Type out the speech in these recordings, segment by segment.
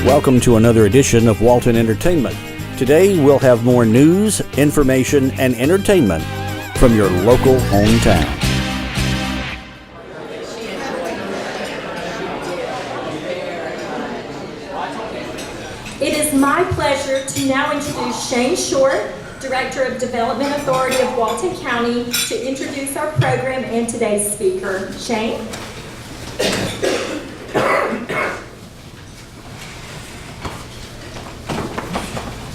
Welcome to another edition of Walton Entertainment. Today we'll have more news, information, and entertainment from your local hometown. It is my pleasure to now introduce Shane Short, Director of Development Authority of Walton County, to introduce our program and today's speaker. Shane?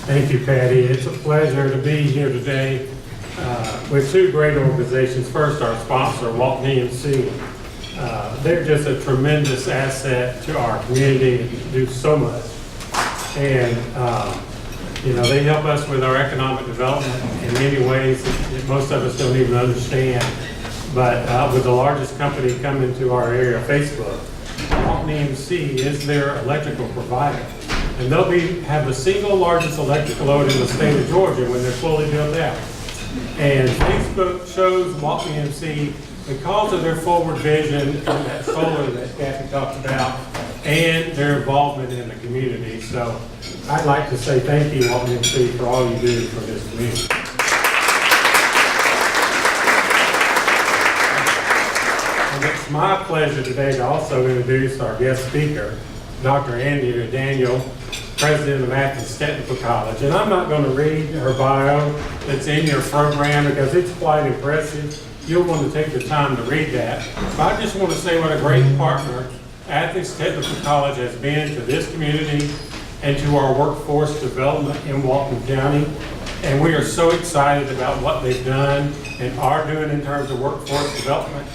Thank you, Patty. It's a pleasure to be here today with two great organizations. First, our sponsor, Walton EMC. They're just a tremendous asset to our community and do so much. And, they help us with our economic development in many ways that most of us don't even understand. But with the largest company coming to our area, Facebook, Walton EMC is their electrical provider. And they'll have the single largest electrical load in the state of Georgia when they're fully built out. And Facebook shows Walton EMC because of their forward vision and that solar that Kathy talked about and their involvement in the community. So I'd like to say thank you, Walton EMC, for all you do for this community. And it's my pleasure today to also introduce our guest speaker, Dr. Andrea Daniel, President of Athens Technical College. And I'm not going to read her bio that's in your program because it's quite impressive. You'll want to take the time to read that. But I just want to say what a great partner Athens Technical College has been to this community and to our workforce development in Walton County. And we are so excited about what they've done and are doing in terms of workforce development.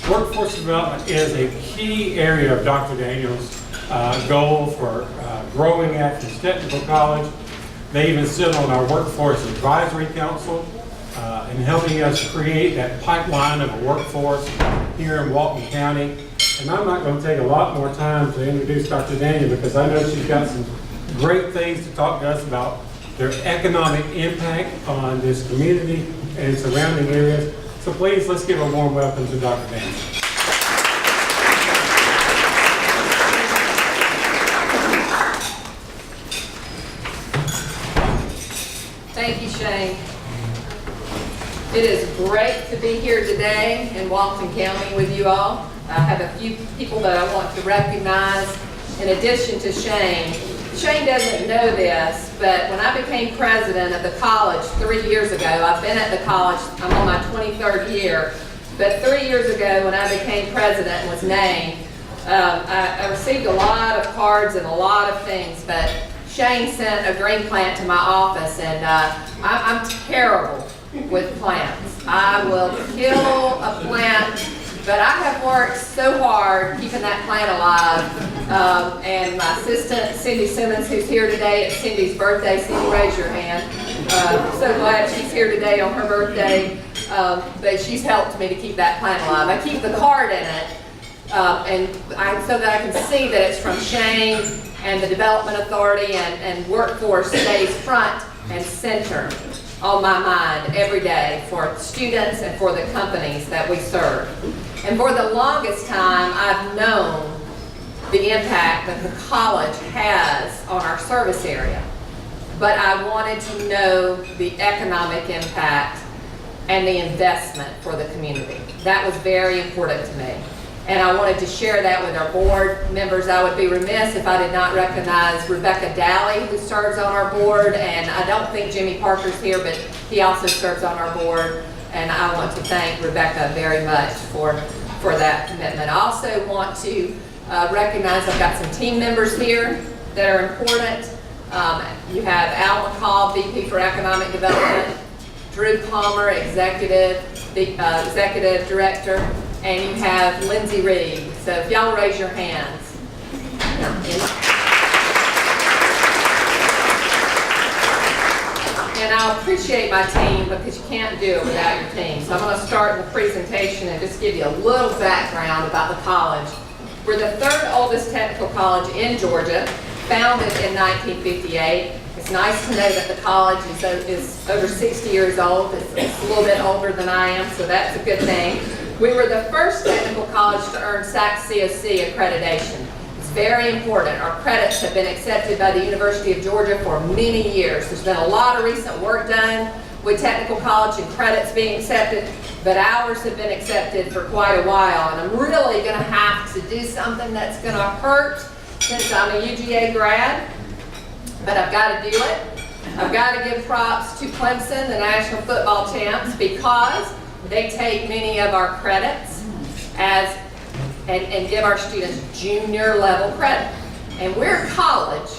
Workforce development is a key area of Dr. Daniel's goal for growing Athens Technical College. They even sit on our Workforce Advisory Council and helping us create that pipeline of a workforce here in Walton County. And I'm not going to take a lot more time to introduce Dr. Daniel because I know she's got some great things to talk to us about their economic impact on this community and surrounding areas. So please, let's give a warm welcome to Dr. Daniel. Thank you, Shane. It is great to be here today in Walton County with you all. I have a few people that I want to recognize in addition to Shane. Shane doesn't know this, but when I became president of the college 3 years ago, I've been at the college, I'm on my 23rd year, but 3 years ago when I became president and was named, I received a lot of cards and a lot of things, but Shane sent a green plant to my office, and I'm terrible with plants. I will kill a plant, but I have worked so hard keeping that plant alive. And my assistant, Cindy Simmons, who's here today, it's Cindy's birthday. Cindy, raise your hand. So glad she's here today on her birthday, but she's helped me to keep that plant alive. I keep the card in it, so that I can see that it's from Shane, and the Development Authority and Workforce stays front and center on my mind every day for students and for the companies that we serve. And for the longest time, I've known the impact that the college has on our service area. But I wanted to know the economic impact and the investment for the community. That was very important to me. And I wanted to share that with our board members. I would be remiss if I did not recognize Rebecca Dally, who serves on our board, and I don't think Jimmy Parker's here, but he also serves on our board, and I want to thank Rebecca very much for that commitment. I also want to recognize I've got some team members here that are important. You have Al McCall, VP for Economic Development, Drew Palmer, Executive Director, and you have Lindsay Reed. So if y'all raise your hands. And I appreciate my team because you can't do it without your team. So I'm going to start the presentation and just give you a little background about the college. We're the third oldest technical college in Georgia, founded in 1958. It's nice to know that the college is over 60 years old. It's a little bit older than I am, so that's a good thing. We were the first technical college to earn SAC COC accreditation. It's very important. Our credits have been accepted by the University of Georgia for many years. There's been a lot of recent work done with technical college and credits being accepted, but ours have been accepted for quite a while. And I'm really going to have to do something that's going to hurt since I'm a UGA grad, but I've got to do it. I've got to give props to Clemson, the national football champs, because they take many of our credits and give our students junior level credit. And we're college,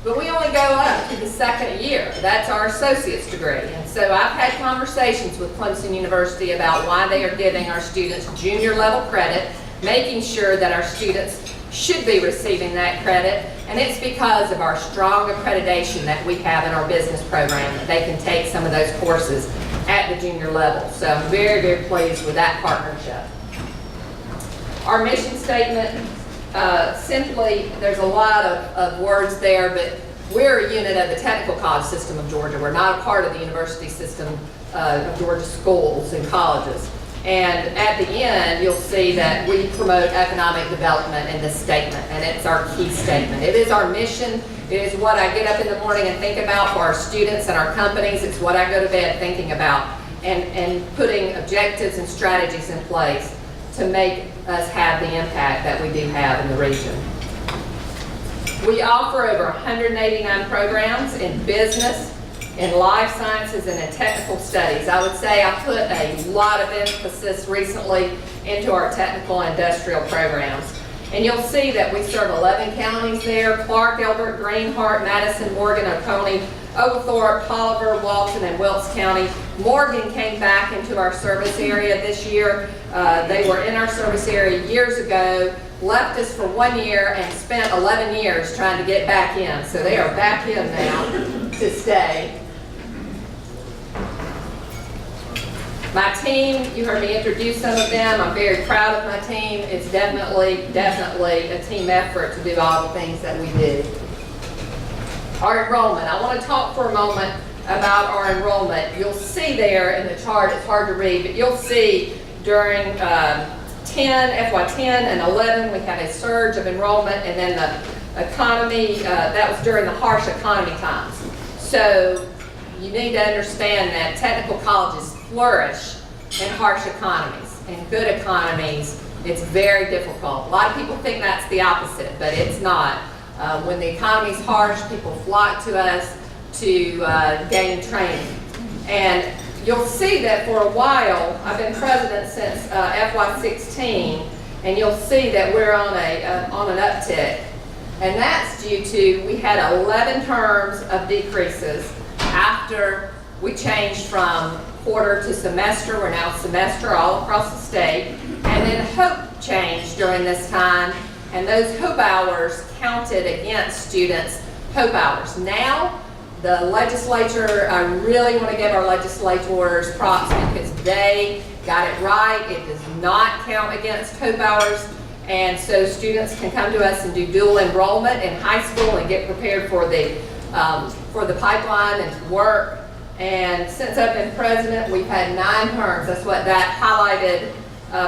but we only go up to the second year. That's our associate's degree. And so I've had conversations with Clemson University about why they are giving our students junior level credit, making sure that our students should be receiving that credit. And it's because of our strong accreditation that we have in our business program that they can take some of those courses at the junior level. So I'm very, very pleased with that partnership. Our mission statement, simply, there's a lot of words there, but we're a unit of the technical college system of Georgia. We're not a part of the university system of Georgia schools and colleges. And at the end, you'll see that we promote economic development in this statement, and it's our key statement. It is our mission. It is what I get up in the morning and think about for our students and our companies. It's what I go to bed thinking about, and putting objectives and strategies in place to make us have the impact that we do have in the region. We offer over 189 programs in business, in life sciences, and in technical studies. I would say I put a lot of emphasis recently into our technical and industrial programs. And you'll see that we serve 11 counties there: Clark, Elbert, Greenhart, Madison, Morgan, Oconee, Oglethorpe, Bolivar, Walton, and Wilkes County. Morgan came back into our service area this year. They were in our service area years ago, left us for 1 year, and spent 11 years trying to get back in. So they are back in now to stay. My team, you heard me introduce some of them. I'm very proud of my team. It's definitely a team effort to do all the things that we do. Our enrollment. I want to talk for a moment about our enrollment. You'll see there in the chart, it's hard to read, but you'll see during FY10 and 11, we had a surge of enrollment, and then the economy, that was during the harsh economy times. So you need to understand that technical colleges flourish in harsh economies. In good economies, it's very difficult. A lot of people think that's the opposite, but it's not. When the economy's harsh, people flock to us to gain training. And you'll see that for a while, I've been president since FY16, and you'll see that we're on an uptick. And that's due to, we had 11 terms of decreases after we changed from quarter to semester. We're now semester all across the state. And then HOPE changed during this time, and those HOPE hours counted against students' HOPE hours. Now, the legislature, I really want to give our legislators props because they got it right. It does not count against HOPE hours. And so students can come to us and do dual enrollment in high school and get prepared for the pipeline and to work. And since I've been president, we've had 9 terms. That's what that highlighted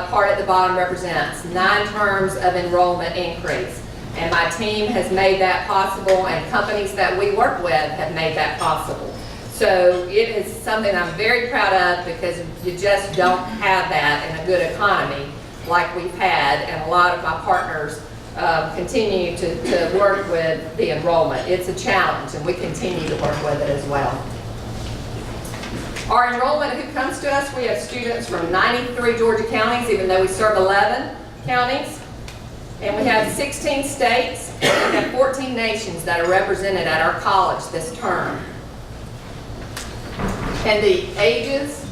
part at the bottom represents. 9 terms of enrollment increase. And my team has made that possible, and companies that we work with have made that possible. So it is something I'm very proud of, because you just don't have that in a good economy like we've had, and a lot of my partners continue to work with the enrollment. It's a challenge, and we continue to work with it as well. Our enrollment, who comes to us, we have students from 93 Georgia counties, even though we serve 11 counties. And we have 16 states, and we have 14 nations that are represented at our college this term. And the ages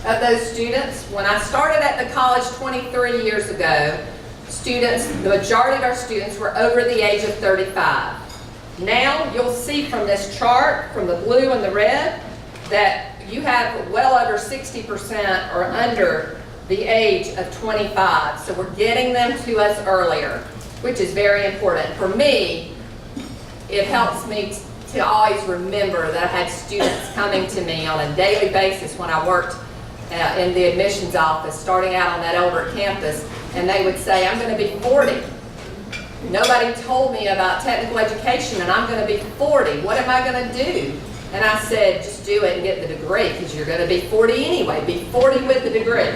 of those students, when I started at the college 23 years ago, the majority of our students were over the age of 35. Now, you'll see from this chart, from the blue and the red, that you have well over 60% or under the age of 25. So we're getting them to us earlier, which is very important. For me, it helps me to always remember that I had students coming to me on a daily basis when I worked in the admissions office, starting out on that Elbert campus, and they would say, I'm going to be 40 nobody told me about technical education and I'm gonna be 40. What am I gonna do? And I said, just do it and get the degree because you're gonna be 40 anyway. Be 40 with the degree.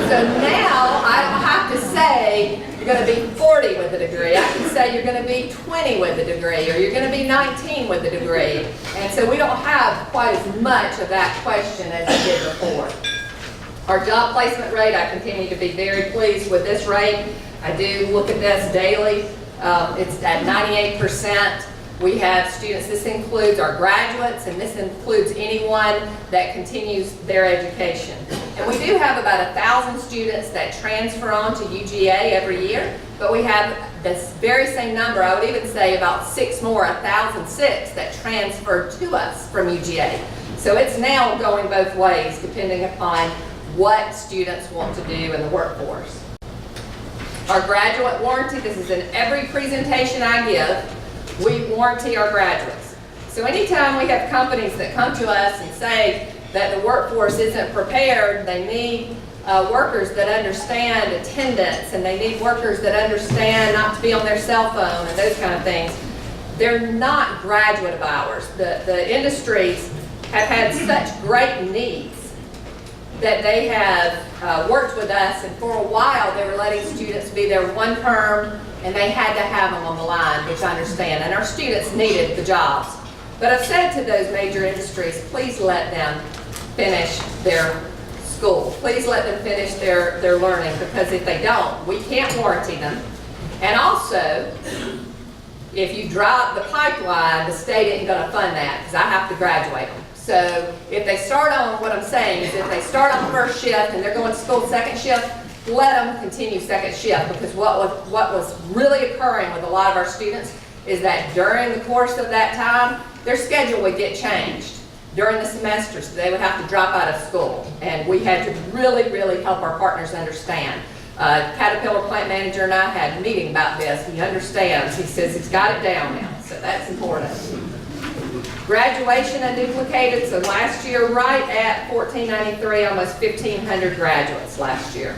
So now I don't have to say you're gonna be 40 with the degree. I can say you're gonna be 20 with the degree or you're gonna be 19 with the degree. And so we don't have quite as much of that question as we did before. Our job placement rate, I continue to be very pleased with this rate. I do look at this daily. It's at 98%. We have students, this includes our graduates, and this includes anyone that continues their education. And we do have about 1,000 students that transfer on to UGA every year, but we have this very same number, I would even say about 6 more, 1,006 that transfer to us from UGA. So it's now going both ways depending upon what students want to do in the workforce. Our graduate warranty, this is in every presentation I give. We warranty our graduates. So anytime we have companies that come to us and say that the workforce isn't prepared, they need workers that understand attendance and they need workers that understand not to be on their cell phone and those kind of things, they're not graduate of ours. The industries have had such great needs that they have worked with us, and for a while they were letting students be there one term and they had to have them on the line, which I understand, and our students needed the jobs. But I've said to those major industries, please let them finish their school. Please let them finish their learning, because if they don't, we can't warranty them. And also, if you drop the pipeline, the state isn't going to fund that because I have to graduate them. So if they start on, what I'm saying is if they start on first shift and they're going to school second shift, let them continue second shift, because what was really occurring with a lot of our students is that during the course of that time, their schedule would get changed during the semester, so they would have to drop out of school. And we had to really, really help our partners understand. Caterpillar plant manager and I had a meeting about this. He understands. He says he's got it down now, so that's important. Graduation unduplicated, so last year right at 1,493, almost 1,500 graduates last year.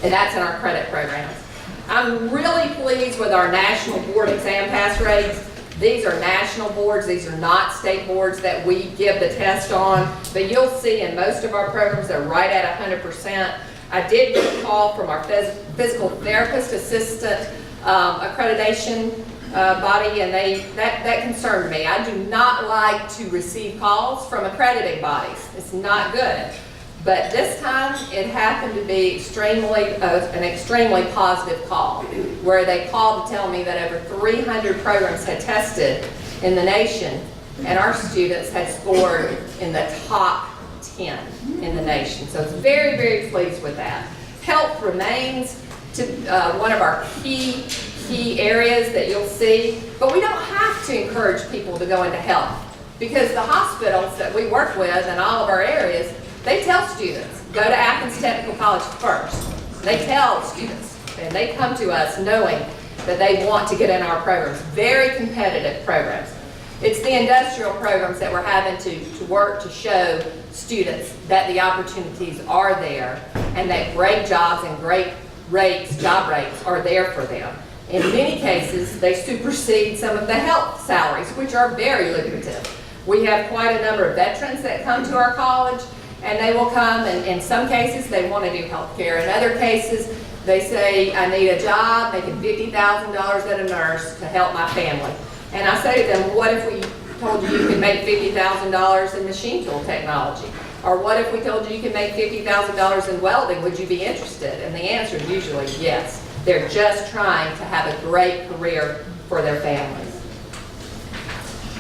And that's in our credit programs. I'm really pleased with our national board exam pass rates. These are national boards. These are not state boards that we give the test on. But you'll see in most of our programs they're right at 100%. I did get a call from our physical therapist assistant accreditation body, and that concerned me. I do not like to receive calls from accrediting bodies. It's not good. But this time, it happened to be an extremely positive call, where they called to tell me that over 300 programs had tested in the nation, and our students had scored in the top 10 in the nation. So I was very, very pleased with that. Health remains one of our key areas that you'll see, but we don't have to encourage people to go into health, because the hospitals that we work with in all of our areas, they tell students, go to Athens Technical College first. They tell students, and they come to us knowing that they want to get in our programs, very competitive programs. It's the industrial programs that we're having to work to show students that the opportunities are there and that great jobs and great job rates are there for them. In many cases, they supersede some of the health salaries, which are very lucrative. We have quite a number of veterans that come to our college, and they will come, and in some cases, they want to do health care. In other cases, they say, I need a job making $50,000 as a nurse to help my family. And I say to them, what if we told you you could make $50,000 in machine tool technology? Or what if we told you you could make $50,000 in welding? Would you be interested? And the answer is usually yes. They're just trying to have a great career for their families.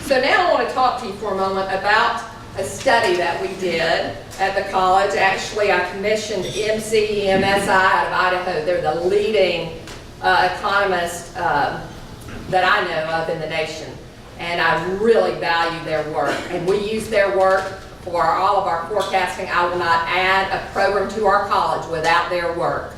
So now I want to talk to you for a moment about a study that we did at the college. Actually, I commissioned MCEMSI out of Idaho. They're the leading economists that I know of in the nation. And I really value their work. And we use their work for all of our forecasting. I will not add a program to our college without their work.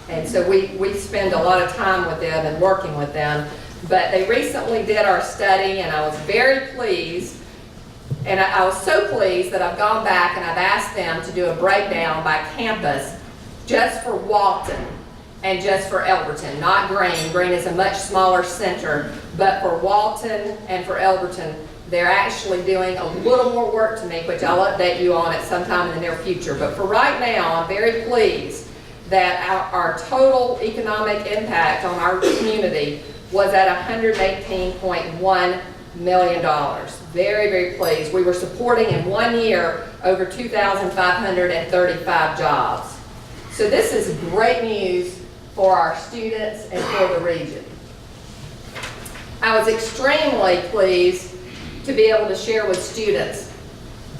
And so we spend a lot of time with them and working with them. But they recently did our study, and I was very pleased. And I was so pleased that I've gone back and I've asked them to do a breakdown by campus just for Walton and just for Elberton, not Greene. Greene is a much smaller center, but for Walton and for Elberton, they're actually doing a little more work to me, which I'll update you on at some time in the near future. But for right now, I'm very pleased that our total economic impact on our community was at $118.1 million. Very, very pleased. We were supporting in 1 year over 2,535 jobs. So this is great news for our students and for the region. I was extremely pleased to be able to share with students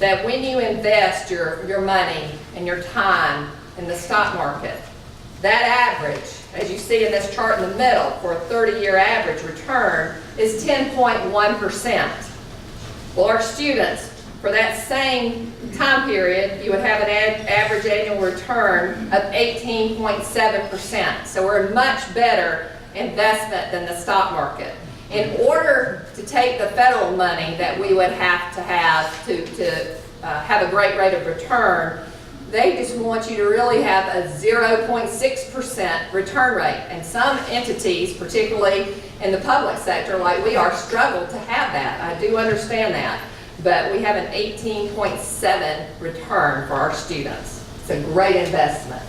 that when you invest your money and your time in the stock market, that average, as you see in this chart in the middle, for a 30-year average return is 10.1%. Well, our students, for that same time period, you would have an average annual return of 18.7%. So we're a much better investment than the stock market. In order to take the federal money that we would have to have have a great rate of return, they just want you to really have a 0.6% return rate. And some entities, particularly in the public sector like we are, struggle to have that. I do understand that. But we have an 18.7 return for our students. It's a great investment.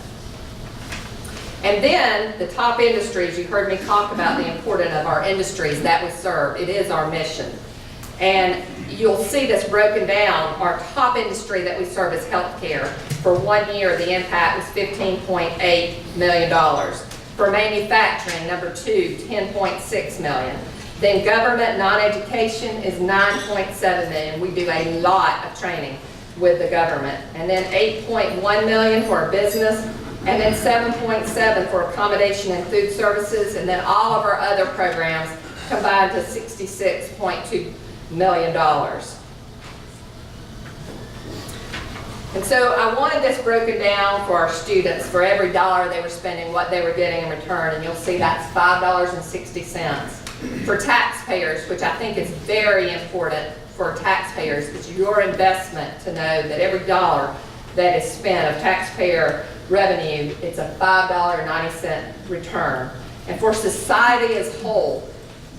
And then the top industries, you heard me talk about the importance of our industries that we serve. It is our mission. And you'll see this broken down. Our top industry that we serve is healthcare. For 1 year, the impact was $15.8 million. For manufacturing, number 2, $10.6 million. Then government non-education is $9.7 million. We do a lot of training with the government. And then $8.1 million for our business, and then $7.7 for accommodation and food services, and then all of our other programs combined to $66.2 million. And so I wanted this broken down for our students. For every dollar they were spending, what they were getting in return, and you'll see that's $5.60. For taxpayers, which I think is very important for taxpayers, it's your investment to know that every dollar that is spent of taxpayer revenue, it's a $5.90 return. And for society as a whole,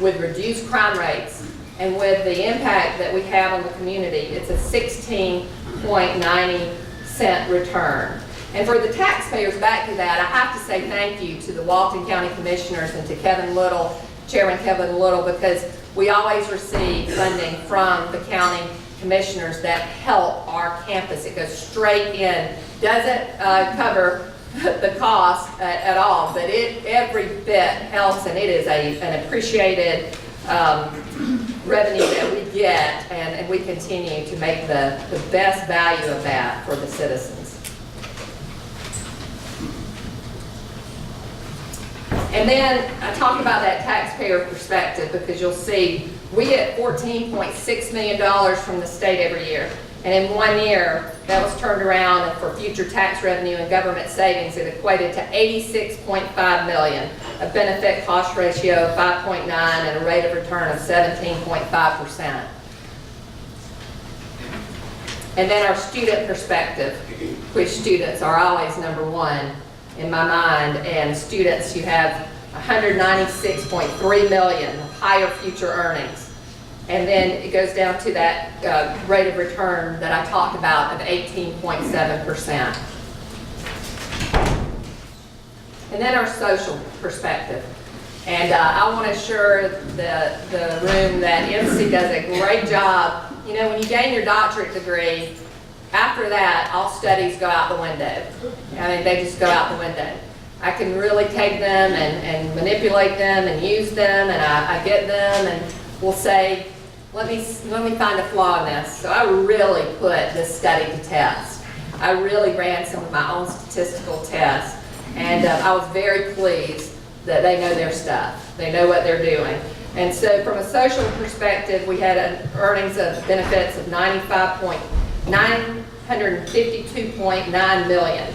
with reduced crime rates and with the impact that we have on the community, it's a 16.90 return. And for the taxpayers, back to that, I have to say thank you to the Walton County Commissioners and to Kevin Little, Chairman Kevin Little, because we always receive funding from the county commissioners that help our campus. It goes straight in, doesn't cover the cost at all, but it every bit helps, and it is an appreciated revenue that we get, and we continue to make the best value of that for the citizens. And then I talk about that taxpayer perspective, because you'll see we get $14.6 million from the state every year. And in 1 year, that was turned around, and for future tax revenue and government savings, it equated to $86.5 million, a benefit cost ratio of 5.9, and a rate of return of 17.5%. And then our student perspective, which students are always number one in my mind, and students, you have $196.3 million higher future earnings. And then it goes down to that rate of return that I talked about of 18.7%. And then our social perspective. And I want to assure the room that MC does a great job. You know, when you gain your doctorate degree, after that, all studies go out the window. I mean, they just go out the window. I can really take them and manipulate them and use them, and I get them and will say, let me find a flaw in this. So I really put this study to test. I really ran some of my own statistical tests, and I was very pleased that they know their stuff. They know what they're doing. And so from a social perspective, we had earnings of benefits of $952.9 million.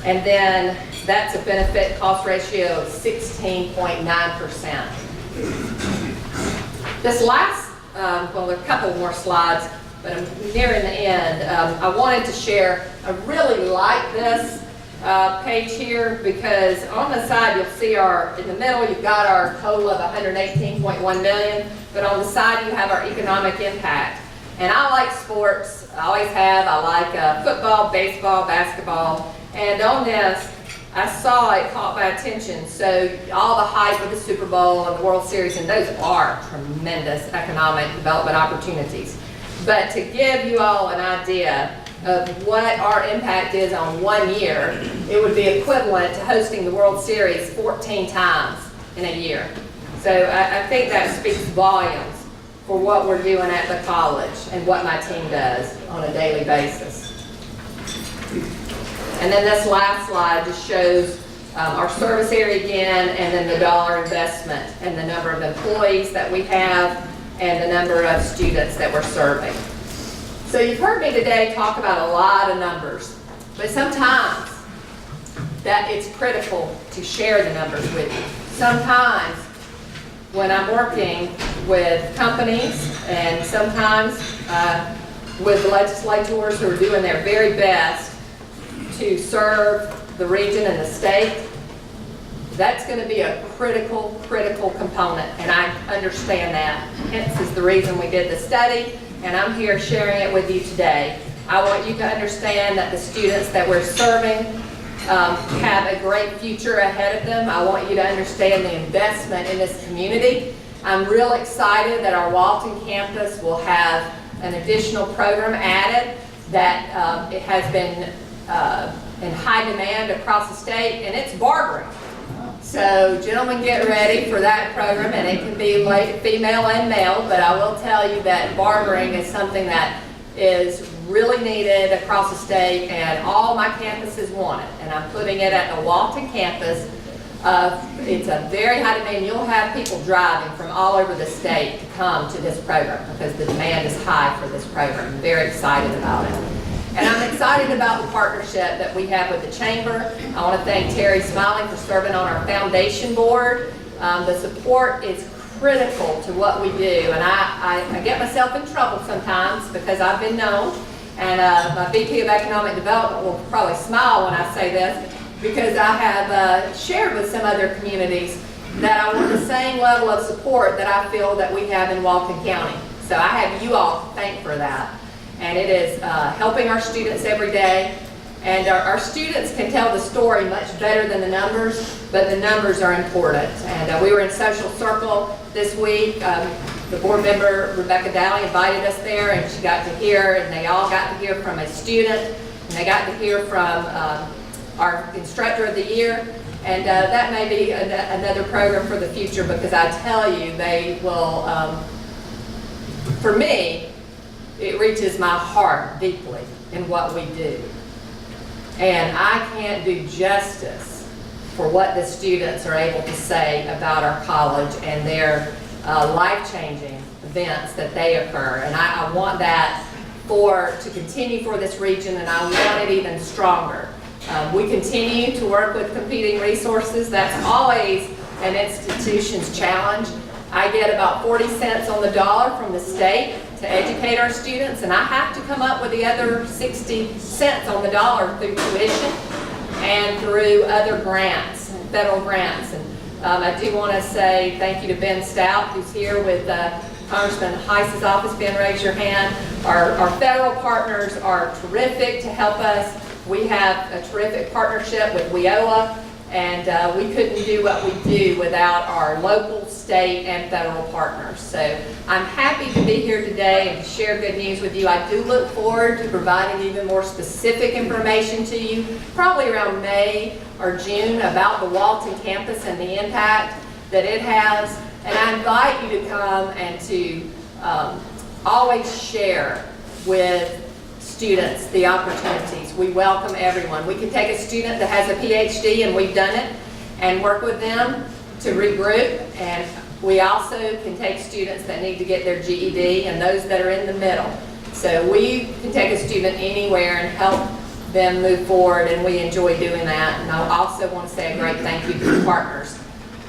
And then that's a benefit cost ratio of 16.9%. This last, well, there are a couple more slides, but I'm nearing the end. I wanted to share, I really like this, page here, because on the side you'll see in the middle you've got our total of 118.1 million, but on the side you have our economic impact. And I like sports, I always have. I like football, baseball, basketball, and on this I saw it caught my attention. So all the hype with the Super Bowl and the World Series, and those are tremendous economic development opportunities. But to give you all an idea of what our impact is on 1 year, it would be equivalent to hosting the World Series 14 times in a year. So I think that speaks volumes for what we're doing at the college and what my team does on a daily basis. And then this last slide just shows our service area again, and then the dollar investment and the number of employees that we have and the number of students that we're serving. So you've heard me today talk about a lot of numbers, but sometimes that it's critical to share the numbers with you. Sometimes when I'm working with companies and sometimes with legislators who are doing their very best to serve the region and the state, that's going to be a critical component, and I understand that. Hence is the reason we did the study, and I'm here sharing it with you today. I want you to understand that the students that we're serving have a great future ahead of them. I want you to understand the investment in this community. I'm real excited that our Walton campus will have an additional program added that it has been in high demand across the state, and it's barbering. So gentlemen, get ready for that program, and it can be female and male, but I will tell you that barbering is something that is really needed across the state, and all my campuses want it, and I'm putting it at the Walton campus. It's a very high demand. You'll have people driving from all over the state to come to this program because the demand is high for this program. I'm very excited about it. And I'm excited about the partnership that we have with the Chamber. I want to thank Terry Smiley for serving on our foundation board. The support is critical to what we do, and I get myself in trouble sometimes because I've been known, and my VP of Economic Development will probably smile when I say this, because I have shared with some other communities that I want the same level of support that I feel that we have in Walton County. So I have you all to thank for that. And it is helping our students every day. And our students can tell the story much better than the numbers, but the numbers are important. And we were in Social Circle this week. The board member, Rebecca Dowling, invited us there, and she got to hear, and they all got to hear from a student, and they got to hear from our instructor of the year. And that may be another program for the future, because I tell you, they will, for me, it reaches my heart deeply in what we do. And I can't do justice for what the students are able to say about our college and their life-changing events that they occur. And I want that to continue for this region, and I want it even stronger. We continue to work with competing resources. That's always an institution's challenge. I get about 40 cents on the dollar from the state to educate our students, and I have to come up with the other 60 cents on the dollar through tuition and through other grants, federal grants. And I do want to say thank you to Ben Stout, who's here with Congressman Heiss's office. Ben, raise your hand. Our federal partners are terrific to help us. We have a terrific partnership with WIOA, and we couldn't do what we do without our local, state, and federal partners. So I'm happy to be here today and to share good news with you. I do look forward to providing even more specific information to you, probably around May or June, about the Walton campus and the impact that it has. And I invite you to come and to always share with students the opportunities. We welcome everyone. We can take a student that has a PhD, and we've done it, and work with them to regroup. And we also can take students that need to get their GED and those that are in the middle. So we can take a student anywhere and help them move forward, and we enjoy doing that. And I also want to say a great thank you to the partners,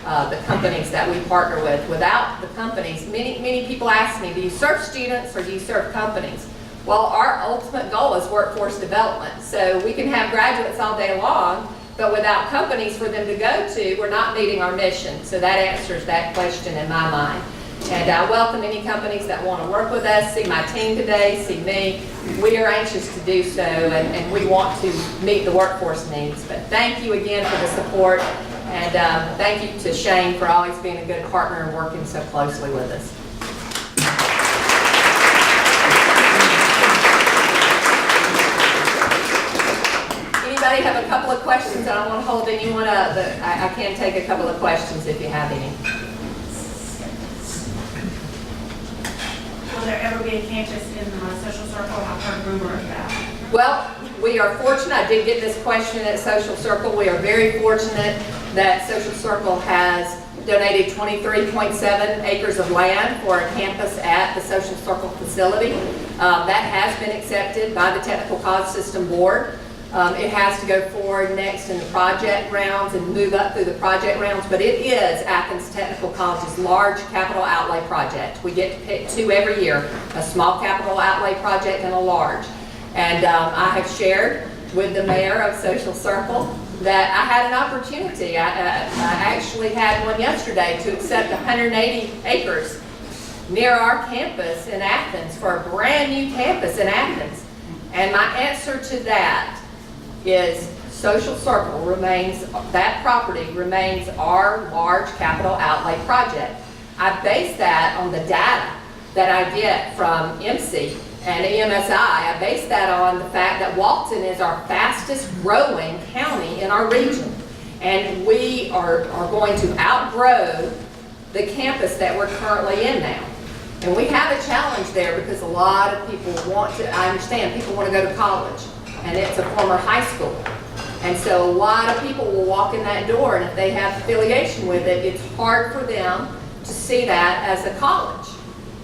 the companies that we partner with. Without the companies, many people ask me, do you serve students or do you serve companies? Well, our ultimate goal is workforce development. So we can have graduates all day long, but without companies for them to go to, we're not meeting our mission. So that answers that question in my mind. And I welcome any companies that want to work with us, see my team today, see me. We are anxious to do so, and we want to meet the workforce needs. But thank you again for the support, and thank you to Shane for always being a good partner and working so closely with us. Anybody have a couple of questions? I don't want to hold anyone up, but I can take a couple of questions if you have any. Will there ever be a campus in the social circle? I've heard rumors of that. Well, we are fortunate. I did get this question at Social Circle. We are very fortunate that Social Circle has donated 23.7 acres of land for a campus at the Social Circle facility. That has been accepted by the Technical College System Board. It has to go forward next in the project rounds and move up through the project rounds, but it is Athens Technical College's large capital outlay project. We get to pick two every year, a small capital outlay project and a large. And I have shared with the mayor of Social Circle that I had an opportunity. I actually had one yesterday to accept 180 acres near our campus in Athens for a brand new campus in Athens. And my answer to that is Social Circle remains, that property remains our large capital outlay project. I base that on the data that I get from MC and EMSI. I base that on the fact that Walton is our fastest growing county in our region. And we are going to outgrow the campus that we're currently in now. And we have a challenge there because a lot of people want to, I understand, people want to go to college. And it's a former high school. And so a lot of people will walk in that door, and if they have affiliation with it, it's hard for them to see that as a college.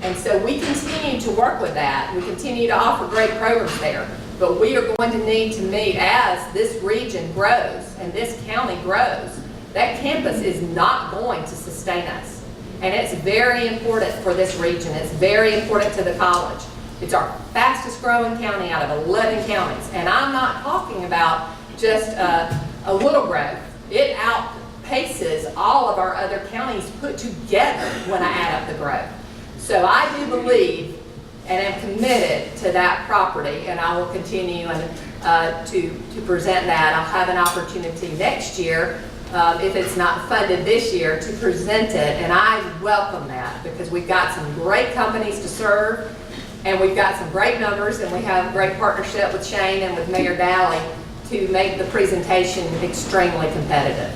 And so we continue to work with that. We continue to offer great programs there. But we are going to need to meet as this region grows and this county grows. That campus is not going to sustain us. And it's very important for this region. It's very important to the college. It's our fastest growing county out of 11 counties. And I'm not talking about just a little growth. It outpaces all of our other counties put together when I add up the growth. So I do believe and am committed to that property, and I will continue to present that. I'll have an opportunity next year, if it's not funded this year, to present it, and I welcome that because we've got some great companies to serve. And we've got some great numbers, and we have a great partnership with Shane and with Mayor Dally to make the presentation extremely competitive.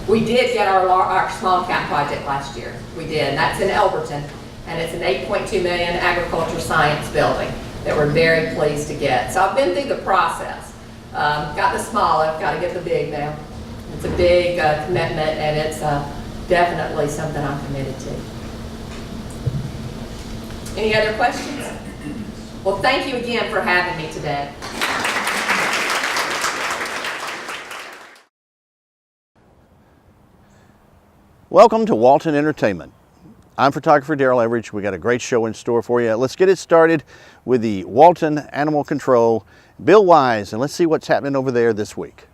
We did get our small cap project last year. We did, and that's in Elberton, and it's an $8.2 million agriculture science building that we're very pleased to get. So I've been through the process. Got the small, I've got to get the big now. It's a big commitment, and it's definitely something I'm committed to. Any other questions? Well, thank you again for having me today. Welcome to Walton Entertainment. I'm photographer Daryl Everidge. We got a great show in store for you. Let's get it started with the Walton Animal Control, Bill Wise, and let's see what's happening over there this week.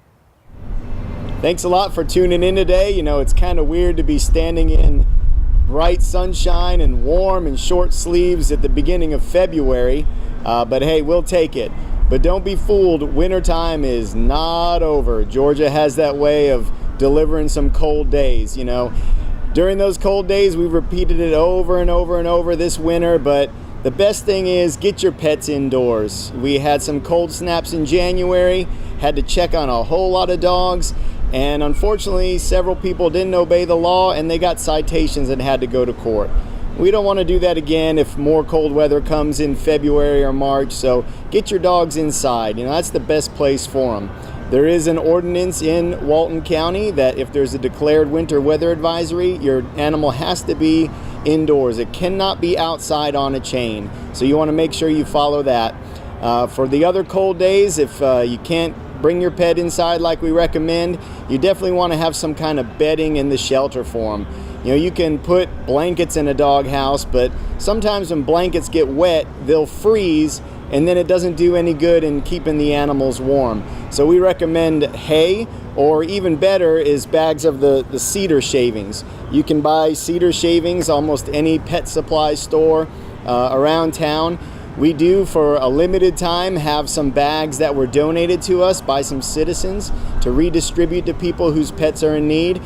Thanks a lot for tuning in today. You know, it's kind of weird to be standing in bright sunshine and warm and short sleeves at the beginning of February, but hey, we'll take it. But don't be fooled, wintertime is not over. Georgia has that way of delivering some cold days, you know. During those cold days, we've repeated it over and over and over this winter, but the best thing is get your pets indoors. We had some cold snaps in January, had to check on a whole lot of dogs, and unfortunately, several people didn't obey the law and they got citations and had to go to court. We don't want to do that again if more cold weather comes in February or March, so get your dogs inside. You know, that's the best place for them. There is an ordinance in Walton County that if there's a declared winter weather advisory, your animal has to be indoors. It cannot be outside on a chain. So you want to make sure you follow that. For the other cold days, if you can't bring your pet inside like we recommend, you definitely want to have some kind of bedding in the shelter for them. You know, you can put blankets in a dog house, but sometimes when blankets get wet, they'll freeze, and then it doesn't do any good in keeping the animals warm. So we recommend hay, or even better is bags of the cedar shavings. You can buy cedar shavings almost any pet supply store around town. We do, for a limited time, have some bags that were donated to us by some citizens to redistribute to people whose pets are in need.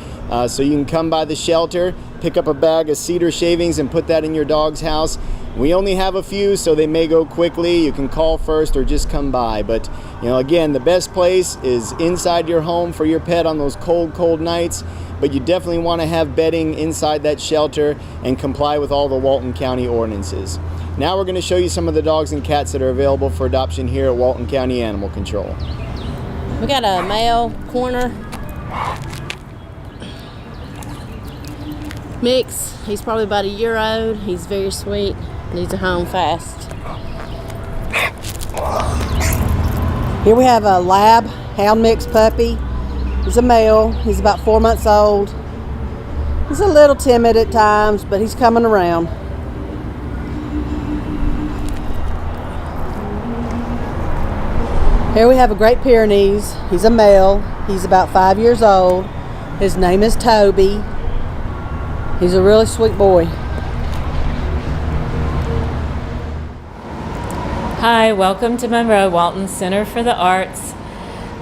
So you can come by the shelter, pick up a bag of cedar shavings and put that in your dog's house. We only have a few, so they may go quickly. You can call first or just come by. But, you know, again, the best place is inside your home for your pet on those cold nights. But you definitely want to have bedding inside that shelter and comply with all the Walton County ordinances. Now we're going to show you some of the dogs and cats that are available for adoption here at Walton County Animal Control. We got a male corner mix. He's probably about a year old. He's very sweet. Needs a home fast. Here we have a lab hound mix puppy. He's a male. He's about 4 months old. He's a little timid at times, but he's coming around. Here we have a Great Pyrenees. He's a male. He's about 5 years old. His name is Toby. He's a really sweet boy. Hi, welcome to Monroe Walton Center for the Arts.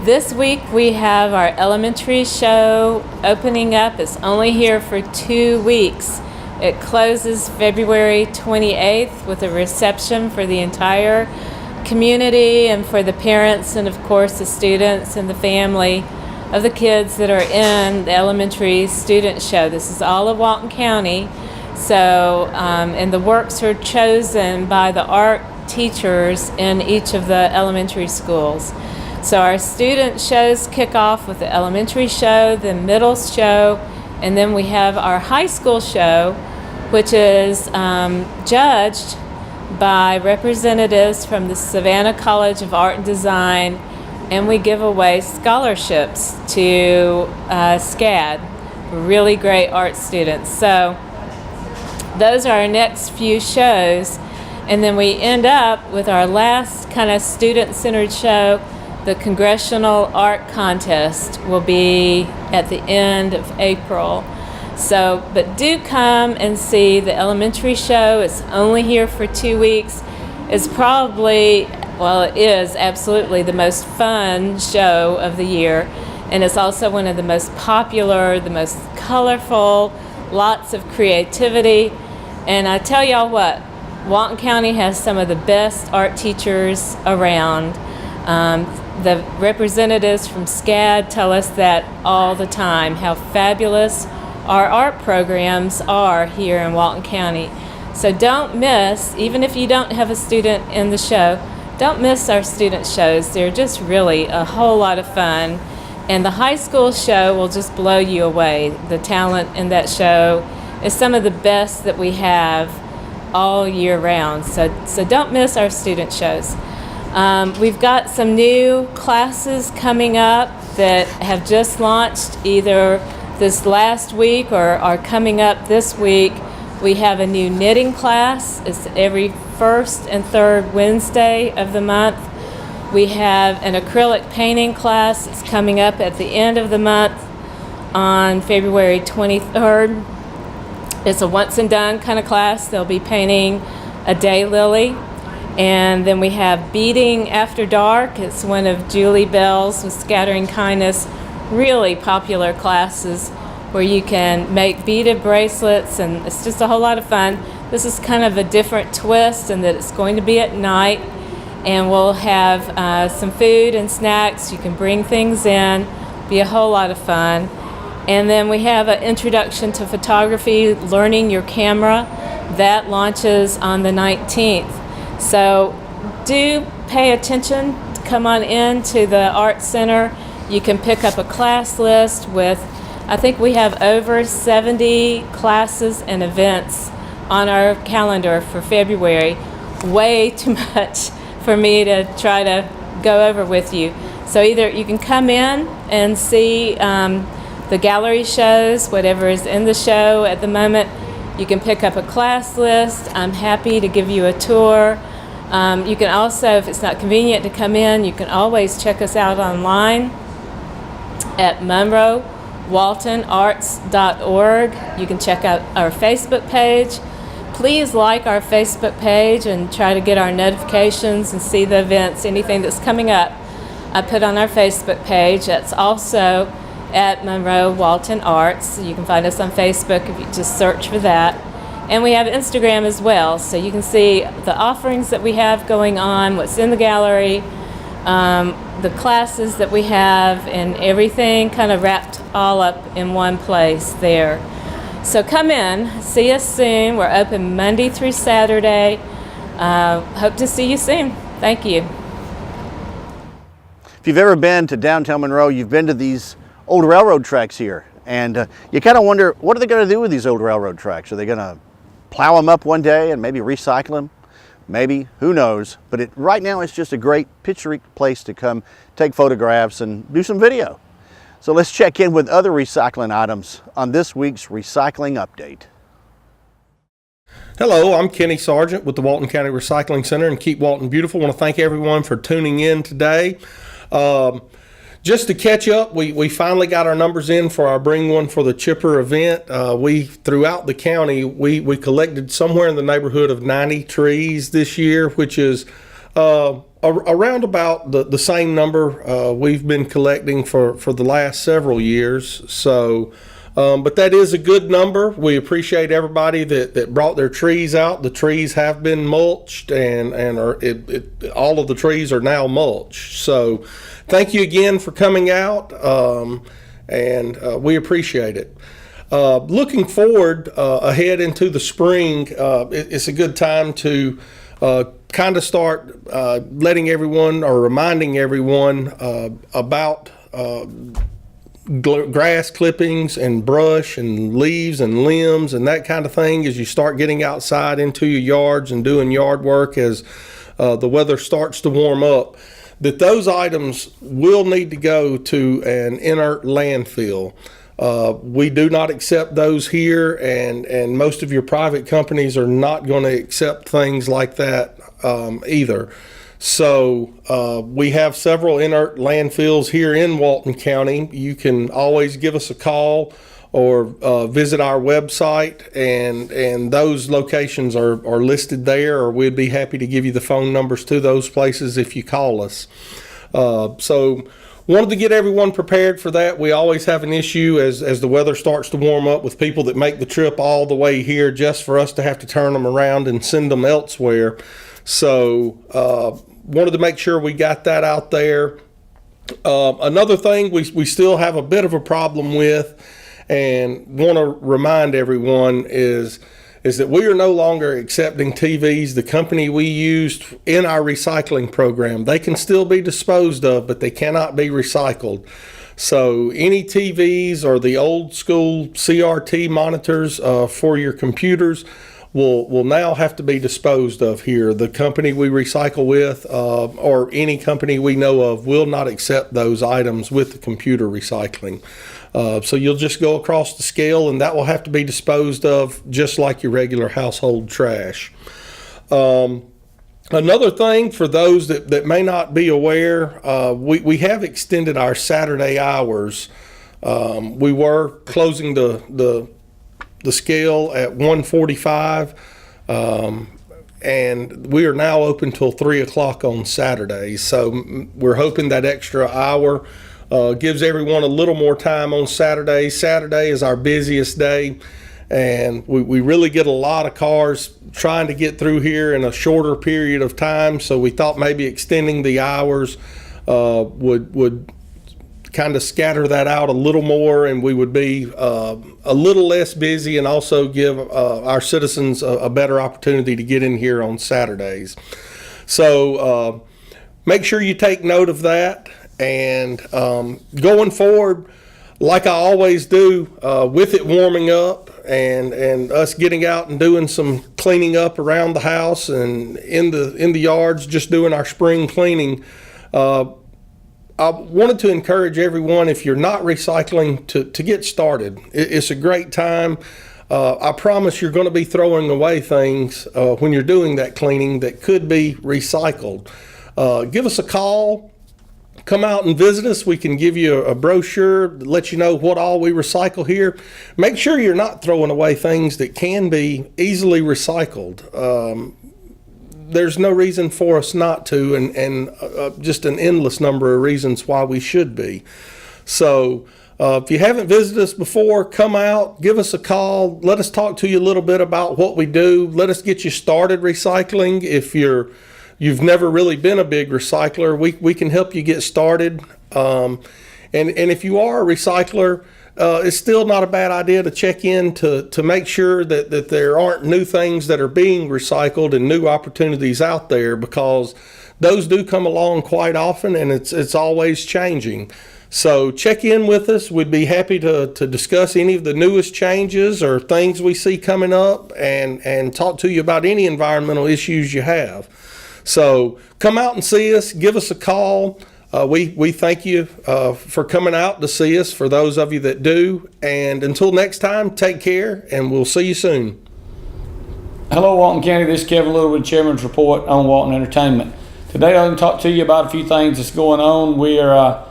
This week we have our elementary show opening up. It's only here for 2 weeks. It closes February 28th with a reception for the entire community and for the parents and of course the students and the family of the kids that are in the elementary student show. This is all of Walton County. So, and the works are chosen by the art teachers in each of the elementary schools. So our student shows kick off with the elementary show, the middle show, and then we have our high school show, which is judged by representatives from the Savannah College of Art and Design, and we give away scholarships to SCAD, really great art students. So those are our next few shows, and then we end up with our last kind of student-centered show. The Congressional Art Contest will be at the end of April. So, but do come and see the elementary show. It's only here for 2 weeks. It's probably, well, it is absolutely the most fun show of the year. And it's also one of the most popular, the most colorful, lots of creativity. And I tell y'all what, Walton County has some of the best art teachers around. The representatives from SCAD tell us that all the time, how fabulous our art programs are here in Walton County. So don't miss, even if you don't have a student in the show, don't miss our student shows. They're just really a whole lot of fun. And the high school show will just blow you away. The talent in that show is some of the best that we have all year round. So don't miss our student shows. We've got some new classes coming up that have just launched either this last week or are coming up this week. We have a new knitting class. It's every first and third Wednesday of the month. We have an acrylic painting class. It's coming up at the end of the month on February 23rd. It's a once and done kind of class. They'll be painting a daylily. And then we have Beading After Dark. It's one of Julie Bell's with Scattering Kindness really popular classes where you can make beaded bracelets, and it's just a whole lot of fun. This is kind of a different twist in that it's going to be at night, and we'll have some food and snacks. You can bring things in, be a whole lot of fun. And then we have an Introduction to Photography, Learning Your Camera. That launches on the 19th. So do pay attention, come on in to the Art Center. You can pick up a class list with, I think we have over 70 classes and events on our calendar for February. Way too much for me to try to go over with you. So either you can come in and see the gallery shows, whatever is in the show at the moment. You can pick up a class list. I'm happy to give you a tour. You can also, if it's not convenient to come in, you can always check us out online at MonroeWaltonArts.org. You can check out our Facebook page. Please like our Facebook page and try to get our notifications and see the events, anything that's coming up. I put on our Facebook page. That's also at Monroe Walton Arts. You can find us on Facebook if you just search for that. And we have Instagram as well, so you can see the offerings that we have going on, what's in the gallery, the classes that we have, and everything kind of wrapped all up in one place there. So come in, see us soon. We're open Monday through Saturday. Hope to see you soon. Thank you. If you've ever been to downtown Monroe, you've been to these old railroad tracks here, and you kind of wonder, what are they going to do with these old railroad tracks? Are they going to plow them up one day and maybe recycle them? Maybe, who knows? But right now it's just a great picturesque place to come take photographs and do some video. So let's check in with other recycling items on this week's Recycling Update. Hello, I'm Kenny Sargent with the Walton County Recycling Center and Keep Walton Beautiful. I want to thank everyone for tuning in today. Just to catch up, we finally got our numbers in for our Bring One for the Chipper event. Throughout the county, we collected somewhere in the neighborhood of 90 trees this year, which is around about the same number we've been collecting for the last several years. So, but that is a good number. We appreciate everybody that brought their trees out. The trees have been mulched, and all of the trees are now mulched. So thank you again for coming out, and we appreciate it. Looking forward ahead into the spring, it's a good time to kind of start letting everyone or reminding everyone about grass clippings and brush and leaves and limbs and that kind of thing as you start getting outside into your yards and doing yard work as the weather starts to warm up, that those items will need to go to an inert landfill. We do not accept those here, and most of your private companies are not going to accept things like that either. So we have several inert landfills here in Walton County. You can always give us a call or visit our website, and those locations are listed there, or we'd be happy to give you the phone numbers to those places if you call us. So wanted to get everyone prepared for that. We always have an issue as the weather starts to warm up with people that make the trip all the way here just for us to have to turn them around and send them elsewhere. So wanted to make sure we got that out there. Another thing we still have a bit of a problem with, and want to remind everyone, is that we are no longer accepting TVs. The company we used in our recycling program, they can still be disposed of, but they cannot be recycled. So any TVs or the old school CRT monitors for your computers will now have to be disposed of here. The company we recycle with, or any company we know of, will not accept those items with the computer recycling. So you'll just go across the scale, and that will have to be disposed of just like your regular household trash. Another thing for those that may not be aware, we have extended our Saturday hours. We were closing the scale at 1:45, and we are now open till 3 o'clock on Saturdays. So we're hoping that extra hour gives everyone a little more time on Saturday. Saturday is our busiest day, and we really get a lot of cars trying to get through here in a shorter period of time. So we thought maybe extending the hours would kind of scatter that out a little more, and we would be a little less busy, and also give our citizens a better opportunity to get in here on Saturdays. So make sure you take note of that, and going forward, like I always do, with it warming up and us getting out and doing some cleaning up around the house and in the yards, just doing our spring cleaning, I wanted to encourage everyone, if you're not recycling, to get started. It's a great time. I promise you're going to be throwing away things when you're doing that cleaning that could be recycled. Give us a call. Come out and visit us. We can give you a brochure, let you know what all we recycle here. Make sure you're not throwing away things that can be easily recycled. There's no reason for us not to, and just an endless number of reasons why we should be. So if you haven't visited us before, come out, give us a call. Let us talk to you a little bit about what we do. Let us get you started recycling. If you've never really been a big recycler, we can help you get started. And if you are a recycler, it's still not a bad idea to check in to make sure that there aren't new things that are being recycled and new opportunities out there, because those do come along quite often, and it's always changing. So check in with us. We'd be happy to discuss any of the newest changes or things we see coming up, and talk to you about any environmental issues you have. So come out and see us. Give us a call. We thank you for coming out to see us, for those of you that do. And until next time, take care, and we'll see you soon. Hello, Walton County. This is Kevin Littlewood, Chairman's Report on Walton Entertainment. Today I'm going to talk to you about a few things that's going on. We are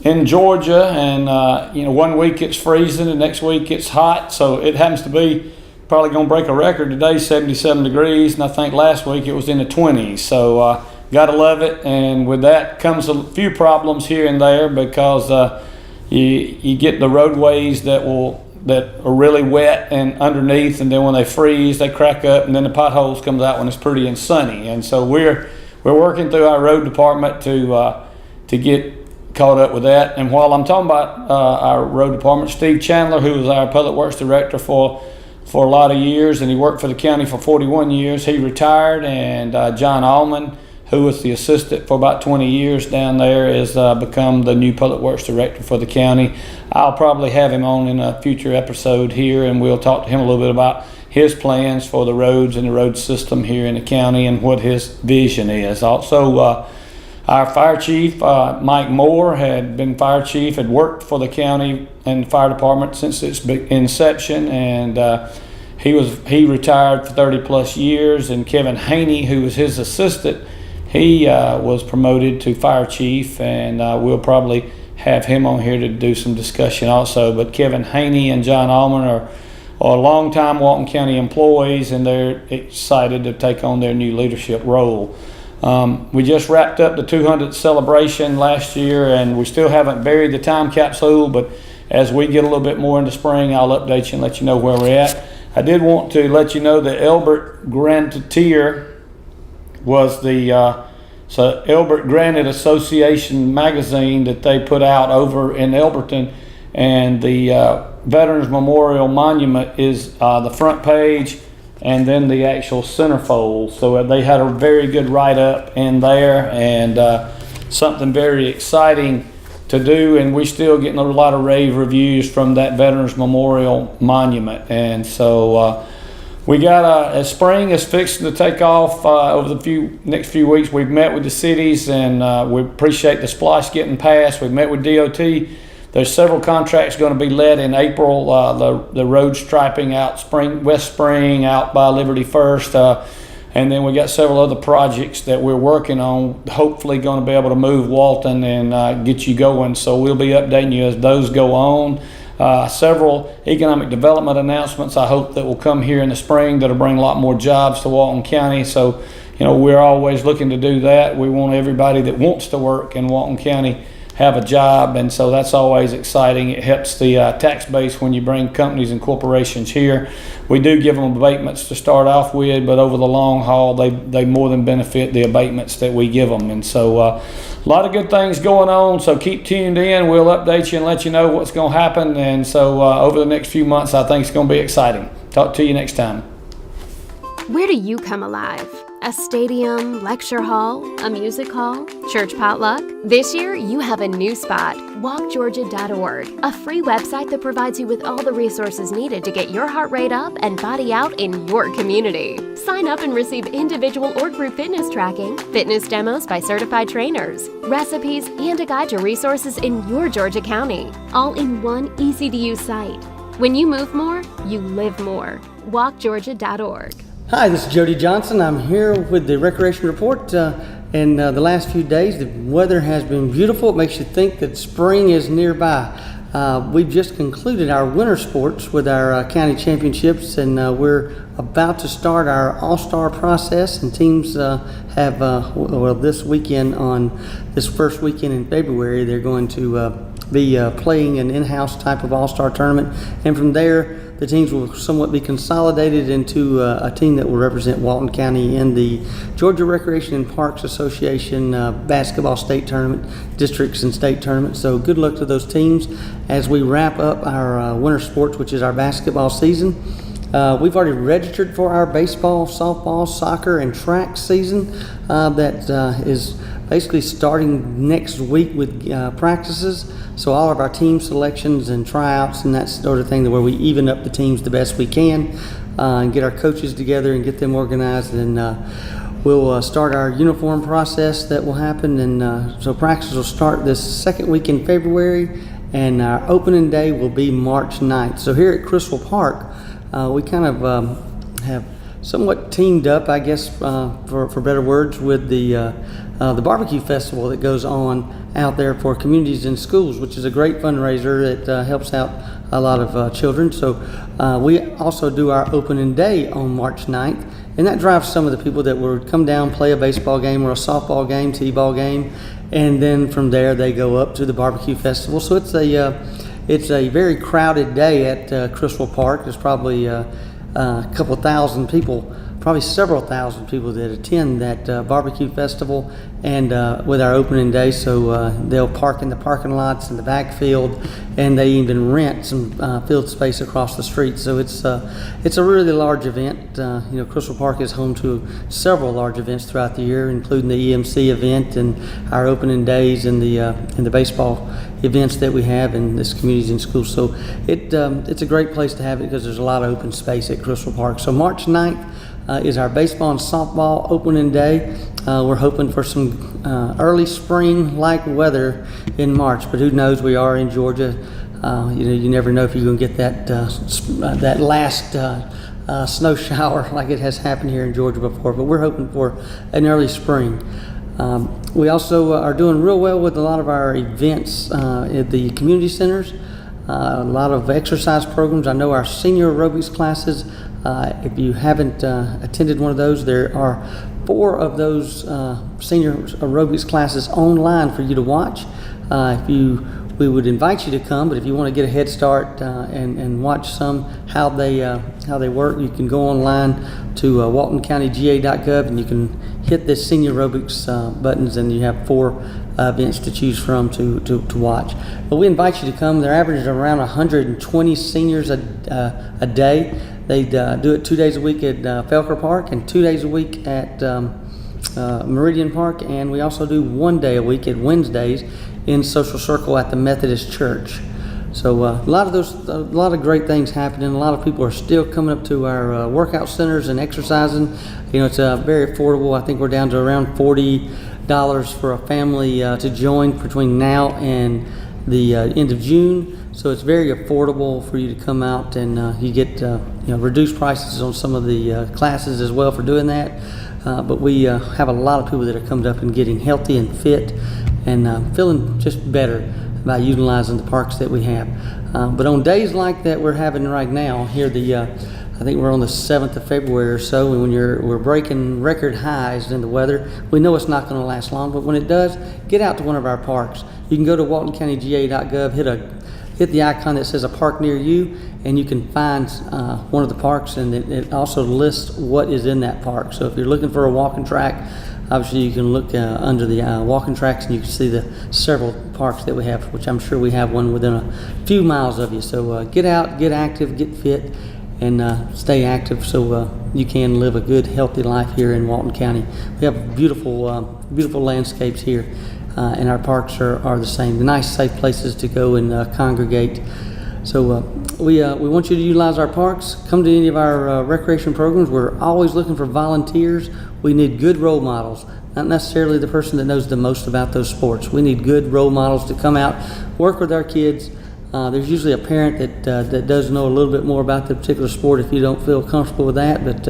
in Georgia, and 1 week it's freezing, and next week it's hot. So it happens to be probably going to break a record today, 77 degrees, and I think last week it was in the 20s. So gotta love it, and with that comes a few problems here and there, because you get the roadways that are really wet and underneath, and then when they freeze they crack up, and then the potholes comes out when it's pretty and sunny. And so we're working through our road department to get caught up with that. And while I'm talking about our road department, Steve Chandler, who was our public works director for a lot of years, and he worked for the county for 41 years, he retired. And John Allman, who was the assistant for about 20 years down there, has become the new public works director for the county. I'll probably have him on in a future episode here, and we'll talk to him a little bit about his plans for the roads and the road system here in the county, and what his vision is. Also, our fire chief, Mike Moore, had been fire chief, had worked for the county and the fire department since its inception, and he retired for 30 plus years. And Kevin Haney, who was his assistant, he was promoted to fire chief, and we'll probably have him on here to do some discussion also. But Kevin Haney and John Allman are longtime Walton County employees, and they're excited to take on their new leadership role. We just wrapped up the 200th celebration last year, and we still haven't buried the time capsule, but as we get a little bit more into spring, I'll update you and let you know where we're at. I did want to let you know that Elbert Grantier was so Elbert Granite Association magazine that they put out over in Elberton, and the Veterans Memorial Monument is the front page, and then the actual centerfold. So they had a very good write-up in there, and something very exciting to do, and we're still getting a lot of rave reviews from that Veterans Memorial Monument. And so we got as spring is fixing to take off over the next few weeks. We've met with the cities, and we appreciate the splash getting passed. We've met with DOT. There's several contracts going to be let in April. The road striping out West Spring out by Liberty First, and then we got several other projects that we're working on. Hopefully, going to be able to move Walton and get you going. So we'll be updating you as those go on. Several economic development announcements I hope that will come here in the spring that'll bring a lot more jobs to Walton County. So we're always looking to do that. We want everybody that wants to work in Walton County have a job, and so that's always exciting. It helps the tax base when you bring companies and corporations here. We do give them abatements to start off with, but over the long haul, they more than benefit the abatements that we give them. And so a lot of good things going on, so keep tuned in. We'll update you and let you know what's going to happen. And so over the next few months, I think it's going to be exciting. Talk to you next time. Where do you come alive? A stadium, lecture hall, a music hall, church potluck? This year, you have a new spot, walkgeorgia.org, a free website that provides you with all the resources needed to get your heart rate up and body out in your community. Sign up and receive individual or group fitness tracking, fitness demos by certified trainers, recipes, and a guide to resources in your Georgia County, all in one easy-to-use site. When you move more, you live more. walkgeorgia.org. Hi, this is Jody Johnson. I'm here with the Recreation Report. In the last few days, the weather has been beautiful. It makes you think that spring is nearby. We've just concluded our winter sports with our county championships, and we're about to start our all-star process. And teams have, this weekend, on this first weekend in February, they're going to be playing an in-house type of all-star tournament. And from there, the teams will somewhat be consolidated into a team that will represent Walton County in the Georgia Recreation and Parks Association basketball state tournament, districts and state tournaments. So good luck to those teams as we wrap up our winter sports, which is our basketball season. We've already registered for our baseball, softball, soccer, and track season that is basically starting next week with practices. So all of our team selections and tryouts and that sort of thing, where we even up the teams the best we can and get our coaches together and get them organized. And we'll start our uniform process that will happen. And so practice will start this second week in February, and our opening day will be March 9th. So here at Crystal Park, we kind of have somewhat teamed up, I guess, for better words, with the barbecue festival that goes on out there for communities and schools, which is a great fundraiser that helps out a lot of children. So we also do our opening day on March 9th, and that drives some of the people that would come down, play a baseball game or a softball game, t-ball game, and then from there they go up to the barbecue festival. So it's a very crowded day at Crystal Park. There's probably a couple thousand people, probably several thousand people that attend that barbecue festival, and with our opening day. So they'll park in the parking lots in the backfield, and they even rent some field space across the street. So it's a really large event. Crystal Park is home to several large events throughout the year, including the EMC event and our opening days and the baseball events that we have in this communities and schools. So it's a great place to have it because there's a lot of open space at Crystal Park. So March 9th is our baseball and softball opening day. We're hoping for some early spring-like weather in March, but who knows? We are in Georgia. You never know if you're going to get that last snow shower like it has happened here in Georgia before, but we're hoping for an early spring. We also are doing real well with a lot of our events at the community centers, a lot of exercise programs. I know our senior aerobics classes, if you haven't attended one of those, there are 4 of those senior aerobics classes online for you to watch. We would invite you to come, but if you want to get a head start and watch how they work, you can go online to waltoncountyga.gov, and you can hit the senior aerobics buttons, and you have 4 events to choose from to watch. But we invite you to come. They're averaging around 120 seniors a day. They do it 2 days a week at Felker Park and 2 days a week at Meridian Park, and we also do 1 day a week at Wednesdays in Social Circle at the Methodist Church. So a lot of great things happening. A lot of people are still coming up to our workout centers and exercising. It's very affordable. I think we're down to around $40 for a family to join between now and the end of June. So it's very affordable for you to come out, and you get reduced prices on some of the classes as well for doing that. But we have a lot of people that are coming up and getting healthy and fit and feeling just better by utilizing the parks that we have. But on days like that we're having right now, here I think we're on the 7th of February or so, and when we're breaking record highs in the weather, we know it's not going to last long, but when it does, get out to one of our parks. You can go to waltoncountyga.gov, hit the icon that says a park near you, and you can find one of the parks, and it also lists what is in that park. So if you're looking for a walking track, obviously you can look under the walking tracks, and you can see the several parks that we have, which I'm sure we have one within a few miles of you. So get out, get active, get fit, and stay active so you can live a good, healthy life here in Walton County. We have beautiful landscapes here, and our parks are the same. The nice, safe places to go and congregate. So we want you to utilize our parks. Come to any of our recreation programs. We're always looking for volunteers. We need good role models, not necessarily the person that knows the most about those sports. We need good role models to come out, work with our kids. There's usually a parent that does know a little bit more about the particular sport if you don't feel comfortable with that, but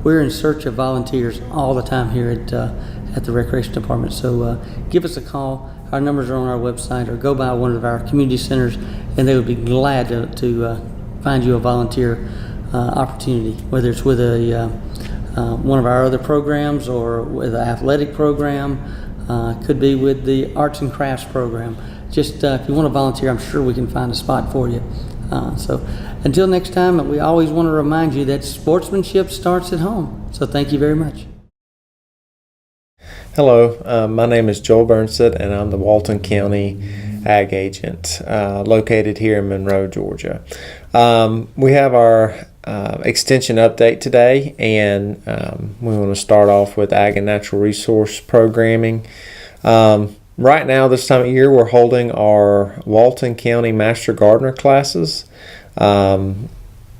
we're in search of volunteers all the time here at the Recreation Department. So give us a call. Our numbers are on our website, or go by one of our community centers, and they would be glad to find you a volunteer opportunity, whether it's with one of our other programs or with an athletic program, could be with the arts and crafts program. Just if you want to volunteer, I'm sure we can find a spot for you. So until next time, we always want to remind you that sportsmanship starts at home. So thank you very much. Hello, my name is Joel Burnstead, and I'm the Walton County Ag Agent located here in Monroe, Georgia. We have our extension update today, and we want to start off with Ag and Natural Resource Programming. Right now, this time of year, we're holding our Walton County Master Gardener classes.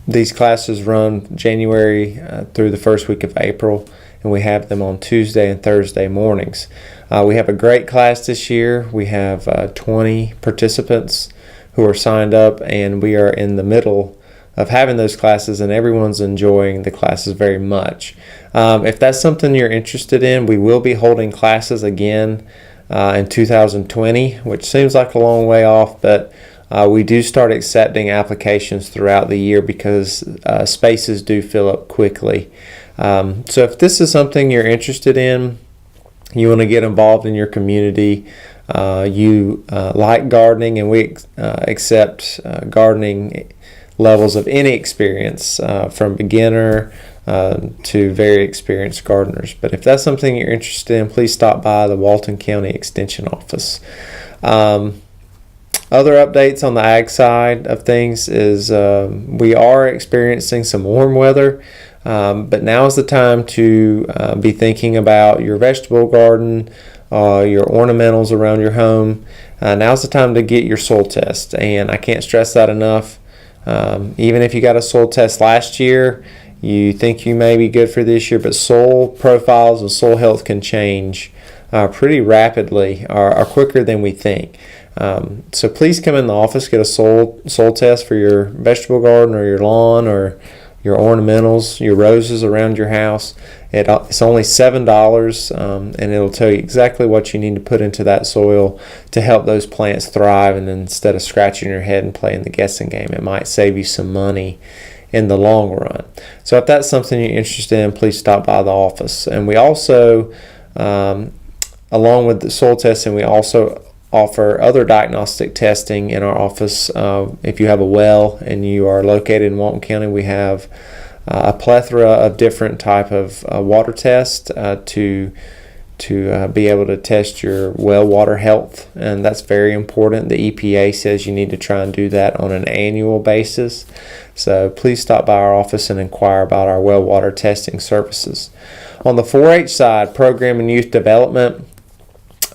These classes run January through the first week of April, and we have them on Tuesday and Thursday mornings. We have a great class this year. We have 20 participants who are signed up, and we are in the middle of having those classes, and everyone's enjoying the classes very much. If that's something you're interested in, we will be holding classes again in 2020, which seems like a long way off, but we do start accepting applications throughout the year because spaces do fill up quickly. So if this is something you're interested in, you want to get involved in your community, you like gardening, and we accept gardening levels of any experience, from beginner to very experienced gardeners. But if that's something you're interested in, please stop by the Walton County Extension Office. Other updates on the ag side of things is we are experiencing some warm weather, but now is the time to be thinking about your vegetable garden, your ornamentals around your home. Now's the time to get your soil test, and I can't stress that enough. Even if you got a soil test last year, you think you may be good for this year, but soil profiles and soil health can change pretty rapidly, or quicker than we think. So please come in the office, get a soil test for your vegetable garden or your lawn or your ornamentals, your roses around your house. It's only $7, and it'll tell you exactly what you need to put into that soil to help those plants thrive. And then instead of scratching your head and playing the guessing game, it might save you some money in the long run. So if that's something you're interested in, please stop by the office. And we also, along with the soil testing, we also offer other diagnostic testing in our office. If you have a well and you are located in Walton County, we have a plethora of different type of water tests to be able to test your well water health, and that's very important. The EPA says you need to try and do that on an annual basis. So please stop by our office and inquire about our well water testing services. On the 4-H side, program and youth development,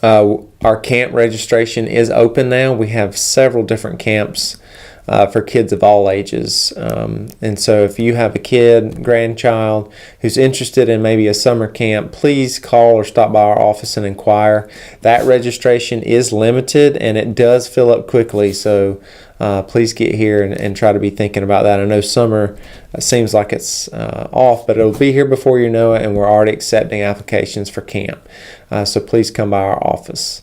our camp registration is open now. We have several different camps for kids of all ages. And so if you have a kid, grandchild, who's interested in maybe a summer camp, please call or stop by our office and inquire. That registration is limited, and it does fill up quickly. So please get here and try to be thinking about that. I know summer seems like it's off, but it'll be here before you know it, and we're already accepting applications for camp. So please come by our office.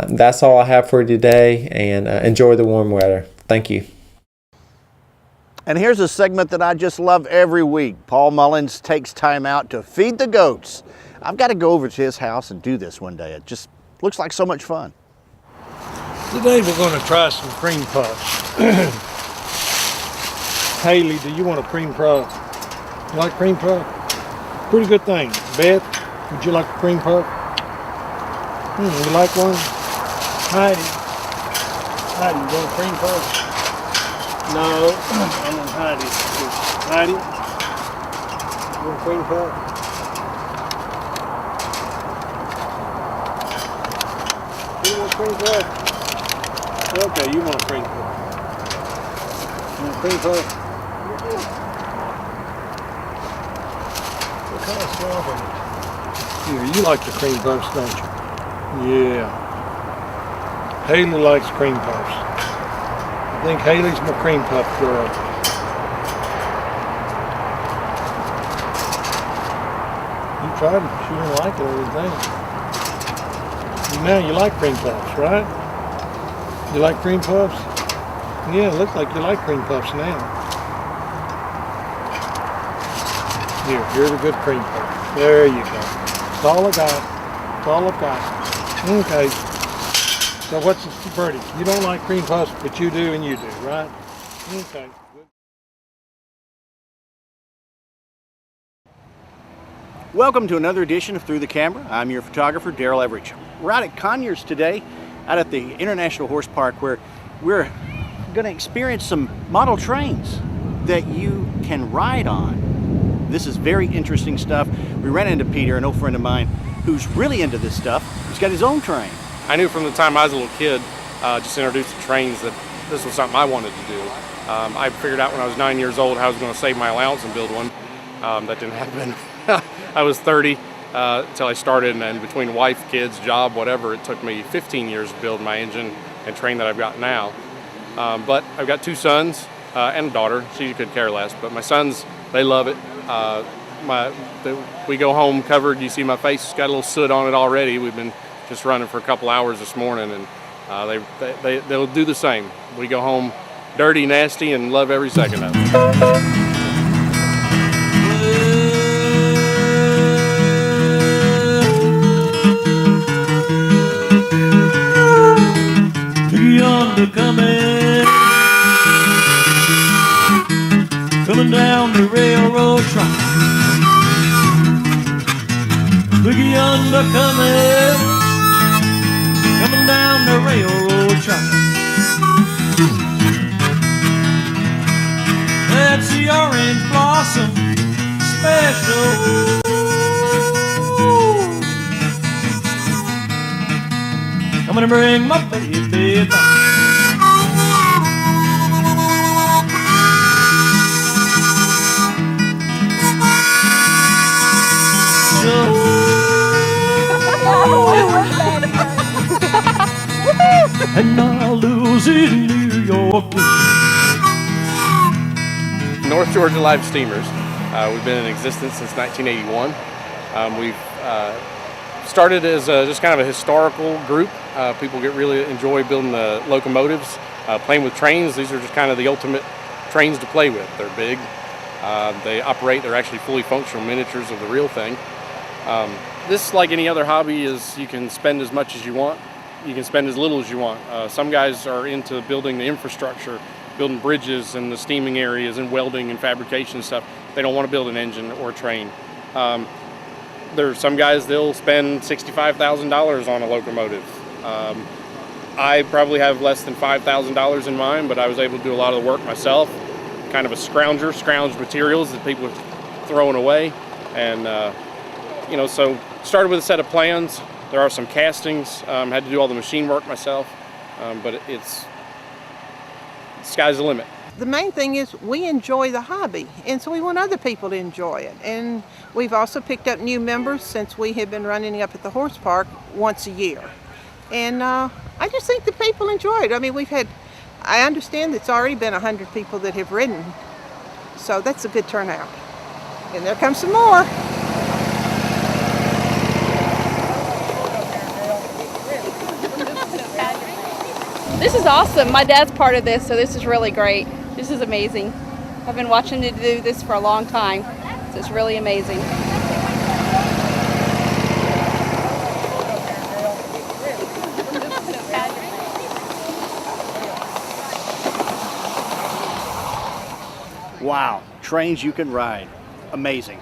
That's all I have for you today, and enjoy the warm weather. Thank you. And here's a segment that I just love every week. Paul Mullins takes time out to feed the goats. I've got to go over to his house and do this one day. It just looks like so much fun. Today we're going to try some cream puffs. Haley, do you want a cream puff? You like cream puff? Pretty good thing. Beth, would you like a cream puff? You like one? Heidi, you want a cream puff? No, I'm on Heidi. Heidi? You want cream puff? You want cream puff? Okay, you want a cream puff. You want cream puff? What kind of swamp are you? Here, you like the cream puffs, don't you? Yeah. Haley likes cream puffs. I think Haley's my cream puff girl. You tried it, she didn't like it or anything. Now you like cream puffs, right? You like cream puffs? Yeah, it looks like you like cream puffs now. Here's a good cream puff. There you go. That's all I got. That's all I've got. Okay. So what's the verdict? You don't like cream puffs, but you do and you do, right? Okay. Welcome to another edition of Through the Camera. I'm your photographer, Daryl Everidge. We're out at Conyers today, out at the International Horse Park, where we're going to experience some model trains that you can ride on. This is very interesting stuff. We ran into Peter, an old friend of mine, who's really into this stuff. He's got his own train. I knew from the time I was a little kid, just introduced to trains, that this was something I wanted to do. I figured out when I was 9 years old how I was going to save my allowance and build one. That didn't happen. I was 30 until I started, and then between wife, kids, job, whatever, it took me 15 years to build my engine and train that I've got now. But I've got two sons and a daughter. She could care less, but my sons, they love it. We go home covered. You see my face got a little soot on it already. We've been just running for a couple hours this morning, and they'll do the same. We go home dirty, nasty, and love every second of it. Yonder coming down the railroad track. Look yonder coming down the railroad track. That's the orange blossom special. I'm gonna bring my baby back. And I'll lose in New York. North Georgia Live Steamers. We've been in existence since 1981. We've started as just kind of a historical group. People really enjoy building the locomotives, playing with trains. These are just kind of the ultimate trains to play with. They're big. They operate. They're actually fully functional miniatures of the real thing. This, like any other hobby, is you can spend as much as you want. You can spend as little as you want. Some guys are into building the infrastructure, building bridges and the steaming areas and welding and fabrication and stuff. They don't want to build an engine or a train. There's some guys, they'll spend $65,000 on a locomotive. I probably have less than $5,000 in mine, but I was able to do a lot of the work myself. Kind of a scrounged materials that people are throwing away. And, so started with a set of plans. There are some castings. Had to do all the machine work myself, but it's sky's the limit. The main thing is we enjoy the hobby, and so we want other people to enjoy it. And we've also picked up new members since we have been running up at the horse park once a year. And I just think the people enjoy it. I mean, I understand it's already been 100 people that have ridden, so that's a good turnout. And there comes some more. This is awesome. My dad's part of this, so this is really great. This is amazing. I've been watching him do this for a long time, so it's really amazing. Wow, trains you can ride. Amazing.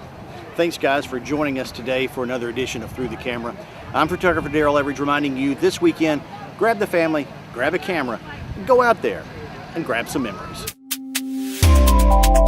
Thanks guys for joining us today for another edition of Through the Camera. I'm photographer Daryl Everidge reminding you this weekend, grab the family, grab a camera, and go out there and grab some memories. Bye.